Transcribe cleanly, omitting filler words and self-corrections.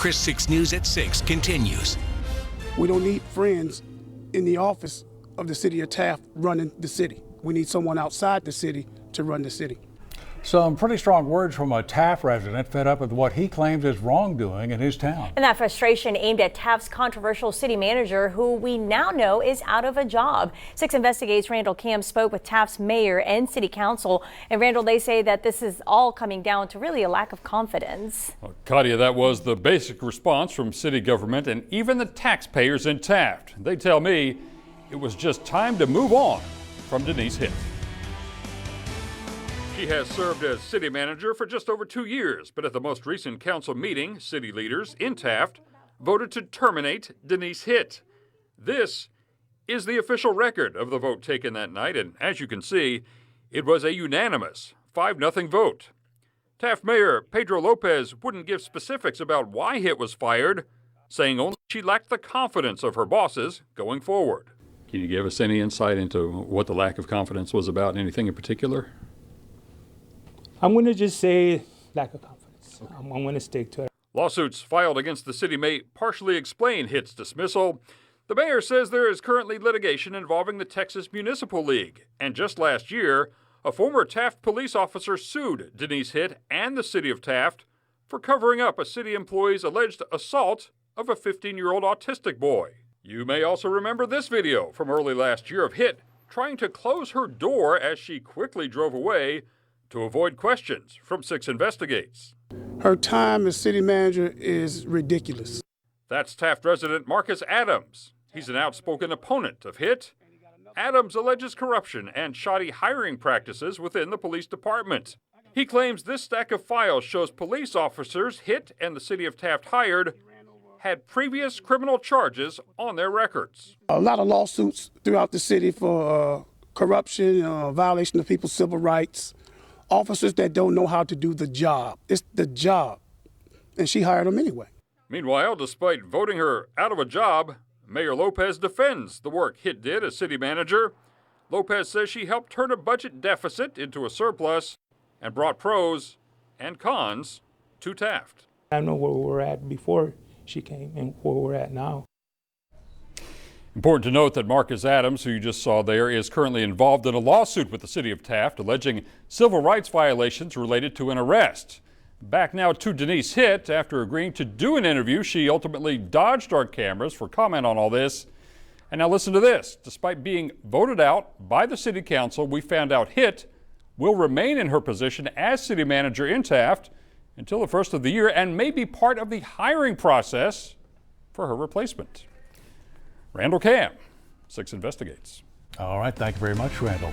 Chris 6 News at 6 continues. We don't need friends in the office of the city of Taft running the city. We need someone outside the city to run the city. Some pretty strong words from a Taft resident fed up with what he claims is wrongdoing in his town. And that frustration aimed at Taft's controversial city manager, who we now know is out of a job. 6 Investigates Randall Cam spoke with Taft's mayor and city council. And Randall, they say that this is all coming down to really a lack of confidence. Well, Katia, that was the basic response from city government and even the taxpayers in Taft. They tell me it was just time to move on from Denise Hitt. She has served as city manager for just over 2 years, but at the most recent council meeting, city leaders in Taft voted to terminate Denise Hitt. This is the official record of the vote taken that night, and as you can see, it was a unanimous 5-0 vote. Taft Mayor Pedro Lopez wouldn't give specifics about why Hitt was fired, saying only she lacked the confidence of her bosses going forward. Can you give us any insight into what the lack of confidence was about, anything in particular? I'm going to just say lack of confidence. Okay. I'm going to stick to it. Lawsuits filed against the city may partially explain Hitt's dismissal. The mayor says there is currently litigation involving the Texas Municipal League. And just last year, a former Taft police officer sued Denise Hitt and the city of Taft for covering up a city employee's alleged assault of a 15-year-old autistic boy. You may also remember this video from early last year of Hitt trying to close her door as she quickly drove away to avoid questions from 6 Investigates. Her time as city manager is ridiculous. That's Taft resident Marcus Adams. He's an outspoken opponent of Hitt. Adams alleges corruption and shoddy hiring practices within the police department. He claims this stack of files shows police officers Hitt and the city of Taft hired had previous criminal charges on their records. A lot of lawsuits throughout the city for corruption, violation of people's civil rights. Officers that don't know how to do the job. It's the job. And she hired them anyway. Meanwhile, despite voting her out of a job, Mayor Lopez defends the work Hitt did as city manager. Lopez says she helped turn a budget deficit into a surplus and brought pros and cons to Taft. I know where we were at before she came and where we're at now. Important to note that Marcus Adams, who you just saw there, is currently involved in a lawsuit with the city of Taft alleging civil rights violations related to an arrest. Back now to Denise Hitt. After agreeing to do an interview, she ultimately dodged our cameras for comment on all this. And now listen to this. Despite being voted out by the city council, we found out Hitt will remain in her position as city manager in Taft until the first of the year and may be part of the hiring process for her replacement. Randall Cam, 6 Investigates. All right, thank you very much, Randall.